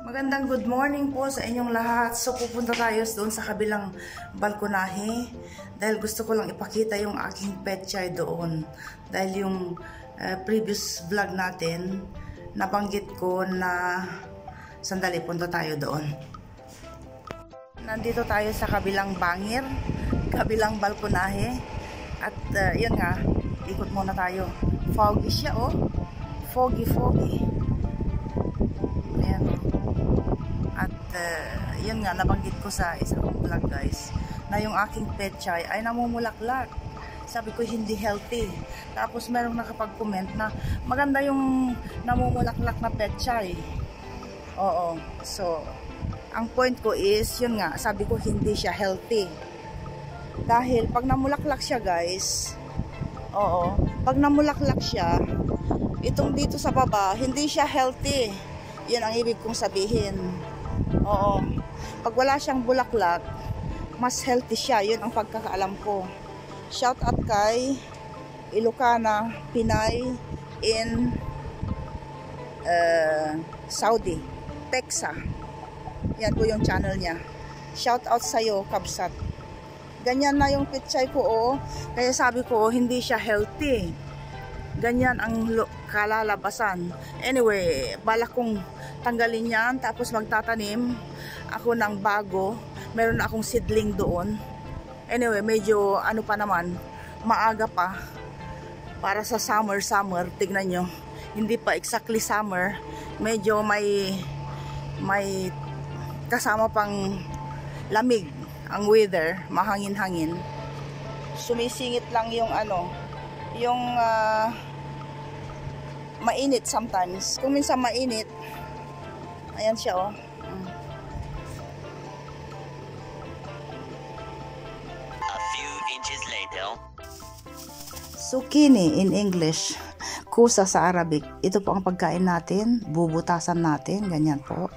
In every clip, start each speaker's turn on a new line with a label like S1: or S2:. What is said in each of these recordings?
S1: Magandang good morning po sa inyong lahat. So pupunta tayo doon sa kabilang balkonahe dahil gusto ko lang ipakita yung aking petchay doon. Dahil yung previous vlog natin, nabanggit ko na sandali, punta tayo doon. Nandito tayo sa kabilang bangir, kabilang balkonahe. At yun nga, ikot muna tayo. Foggy siya, oh. Foggy. Ayan, oh. At yun nga, nabanggit ko sa isang vlog guys, na yung aking petchay ay namumulaklak. Sabi ko hindi healthy. Tapos merong nakapag-comment na maganda yung namumulaklak na petchay. Oo. So, ang point ko is, yun nga, sabi ko hindi siya healthy. Dahil pag namulaklak siya guys, pag namulaklak siya, itong dito sa baba, hindi siya healthy. Yun ang ibig kong sabihin. Oo. Pag wala siyang bulaklak, mas healthy siya. Yun ang pagkakaalam ko. Shout out kay Ilocana Pinay in Saudi, Texas. Yan po yung channel niya. Shout out sa'yo, Kabsat. Ganyan na yung petchay ko, oh. Kaya sabi ko, hindi siya healthy. Ganyan ang kalalabasan. Anyway, balak kong tanggalin yan, tapos magtatanim ako ng bago. Meron akong seedling doon. Anyway, medyo ano pa naman, maaga pa para sa summer. Tignan nyo, hindi pa exactly summer. Medyo may kasama pang lamig ang weather, mahangin-hangin. Sumisingit lang yung yung mainit sometimes. Kung minsan mainit, ayan siya, oh.
S2: A few inches later.
S1: Zucchini in English, kusa sa Arabic. Ito po ang pagkain natin, bubutasan natin, ganyan po.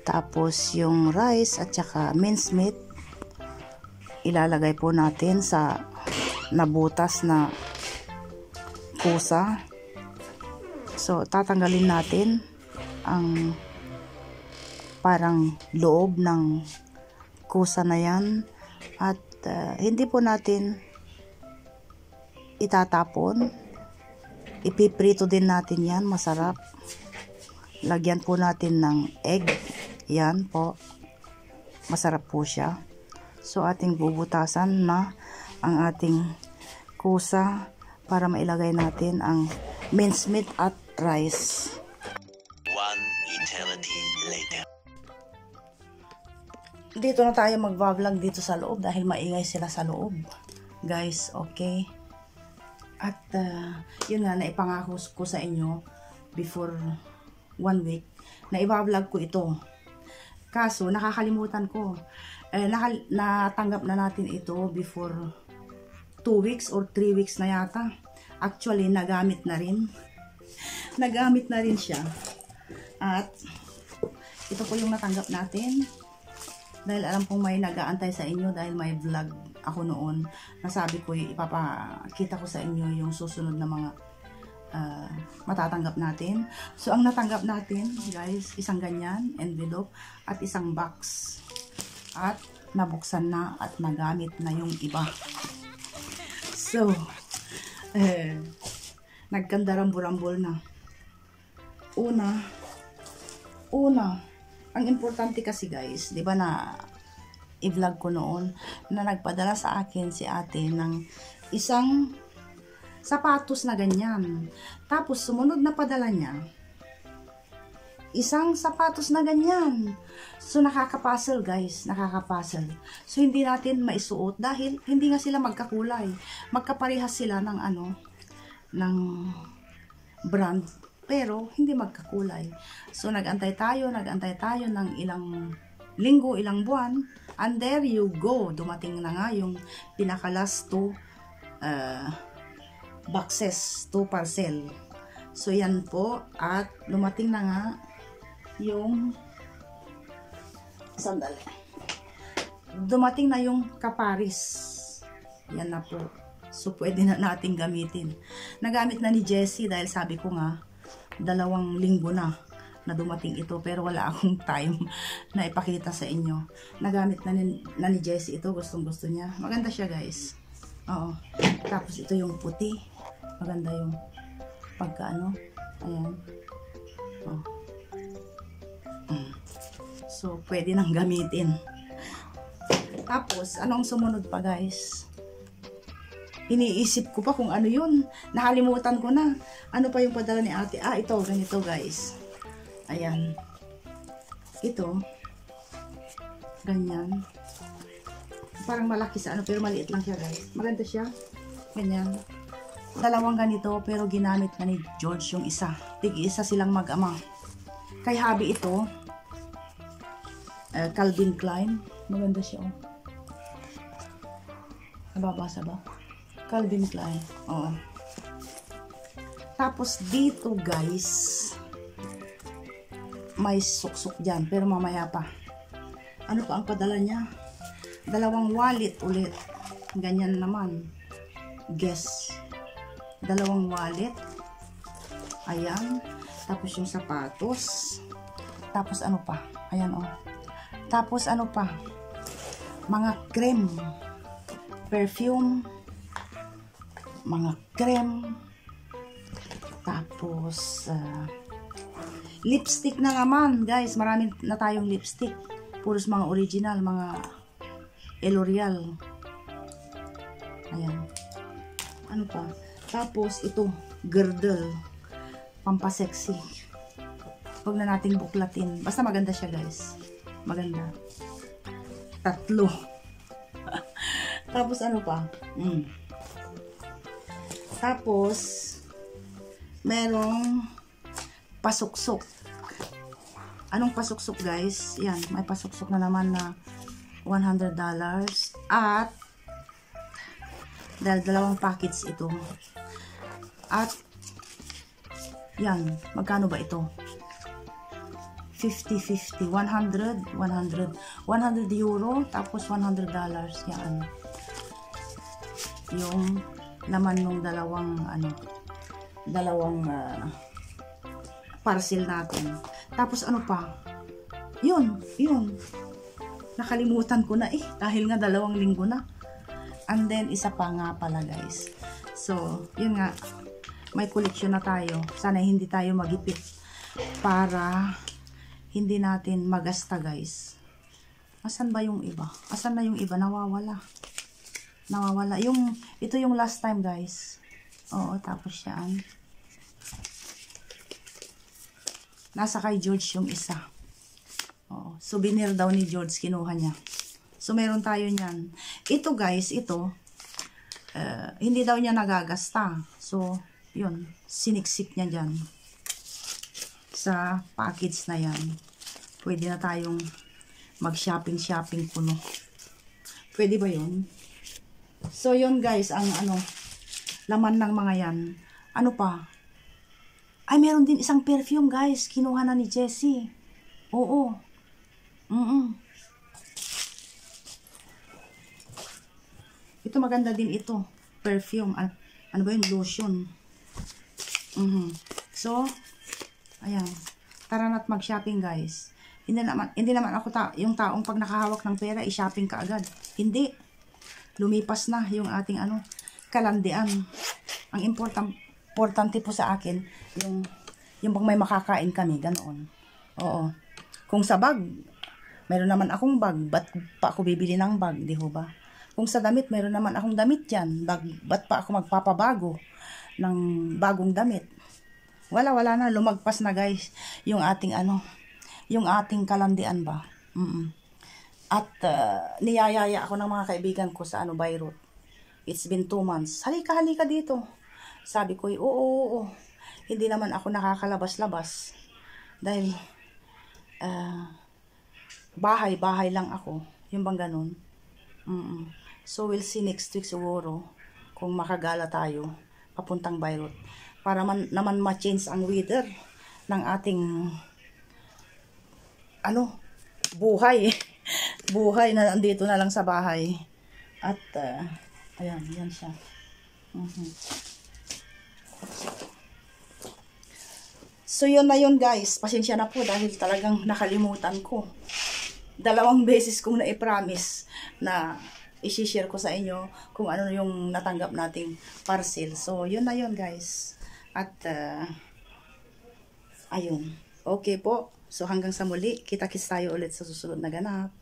S1: Tapos yung rice at saka minced meat, ilalagay po natin sa nabutas na kusa. So, tatanggalin natin ang parang loob ng kusa na yan. At hindi po natin itatapon. Ipiprito din natin yan. Masarap. Lagyan po natin ng egg. Yan po. Masarap po siya. So, ating bubutasan na ang ating kusa para mailagay natin ang minced meat at rice.
S2: One eternity later.
S1: Dito na tayo mag-vlog dito sa loob dahil maingay sila sa loob. Guys, okay? At yun nga, naipangako ko sa inyo before 1 week na i-vlog ko ito. Kaso, nakakalimutan ko. Natanggap na natin ito before 2 weeks or 3 weeks na yata. Actually, nagamit na rin. Nagamit na rin siya. At ito po yung natanggap natin. Dahil alam kong may nag-aantay sa inyo dahil may vlog ako noon. Nasabi ko, ipapakita ko sa inyo yung susunod na mga matatanggap natin. So, ang natanggap natin, guys, isang ganyan, envelope, at isang box. At nabuksan na at nagamit na yung iba. So, nagkandarambol-rambol na. Una, ang importante kasi guys, di ba na i-vlog ko noon na nagpadala sa akin si ate ng isang sapatos na ganyan. Tapos sumunod na padala niya isang sapatos na ganyan. So nakaka-puzzle guys, nakaka-puzzle. So hindi natin maisuot dahil hindi nga sila magkakulay. Magkaparehas sila ng ng brand, pero hindi magkakulay. So nagantay tayo ng ilang linggo, ilang buwan, and there you go, dumating na nga yung pinaka-last 2 boxes, 2 parcel. So yan po, at dumating na nga yung dumating na yung kaparis. Yan na po. So, pwede na natin gamitin. Nagamit na ni Jessie dahil sabi ko nga, 2 linggo na dumating ito. Pero wala akong time na ipakita sa inyo. Nagamit na ni Jessie ito. Gustong gusto niya. Maganda siya guys. Oo. Tapos ito yung puti. Maganda yung pagkaano. Ayan. Oh. So, pwede nang gamitin. Tapos, anong sumunod pa guys? Iniisip ko pa kung ano yun. Nakalimutan ko na. Ano pa yung padala ni ate? Ah, ito. Ganito guys. Ayan. Ito. Ganyan. Parang malaki sa ano, pero maliit lang siya guys. Maganda siya. Ganyan. 2 ganito, pero ginamit na ni George yung isa. Tig-isa silang mag-ama. Kay hubby ito. Calvin Klein. Maganda siya oh. Nababasa ba? Calvin Klein. Oo. Tapos dito guys, may suksok dyan. Pero mamaya pa. Ano pa ang padala niya? 2 wallet ulit. Ganyan naman. Guess. 2 wallet. Ayan. Tapos yung sapatos. Tapos ano pa? Ayan oh. Tapos ano pa? Mga cream. Perfume. Mga cream, tapos lipstick na naman guys, marami na tayong lipstick, puros mga original, mga L'Oreal. Ayan, ano pa, tapos ito girdle, pampasexy, huwag na nating buklatin, basta maganda siya guys, maganda. 3 tapos ano pa, tapos, merong pasuksok. Anong pasuksok guys? Yan, may pasuksok na naman na $100. At, dahil 2 packets ito. At, yan, magkano ba ito? 50-50, 100, 100 euro, tapos $100. Yan. Yung laman ng 2 parcel natin. Tapos ano pa? Yun. Nakalimutan ko na dahil nga 2 linggo na. And then isa pa nga pala guys. So, yun nga, may collection na tayo. Sana hindi tayo magipit para hindi natin magasta guys. Asan ba yung iba? Asan na yung iba? Nawawala. Ito yung last time guys. Oo, tapos yan. Nasa kay George yung isa. Oo, souvenir daw ni George, kinuha niya. So, meron tayo niyan. Ito guys, hindi daw niya nagagasta. So, yun, siniksik niya dyan. Sa package na yan. Pwede na tayong mag-shopping puno. Pwede ba yun? So, yun guys, ang laman ng mga yan. Ano pa? Ay, meron din isang perfume guys. Kinuha na ni Jessie. Oo. Ito maganda din ito. Perfume. Ano ba yun? Lotion. So, ayan. Tara na't mag-shopping guys. Hindi naman ako yung taong pag nakahawak ng pera, i-shopping ka agad. Hindi. Lumipas na yung ating kalandian. Ang importante po sa akin, yung pag may makakain kami, ganoon. Oo. Kung sa bag, meron naman akong bag, ba't pa ako bibili ng bag, di ho ba? Kung sa damit, meron naman akong damit dyan, ba't pa ako magpapabago ng bagong damit? Wala na, lumagpas na guys, yung ating yung ating kalandian ba? At niyayaya ako ng mga kaibigan ko sa Bayreuth. It's been 2 months. Halika dito. Sabi ko, oo. Hindi naman ako nakakalabas-labas. Dahil bahay lang ako. Yung bang ganun. So we'll see next week siguro kung makagala tayo papuntang Bayreuth. Para naman ma-change ang weather ng ating buhay. Buhay na nandito na lang sa bahay. At, ayan, yan siya. So, yun na yun guys. Pasensya na po dahil talagang nakalimutan ko. 2 beses kong na-promise na i-share ko sa inyo kung ano yung natanggap nating parcel. So, yun na yun guys. At, ayun. Okay po. So, hanggang sa muli. Kita-kits tayo ulit sa susunod na ganap.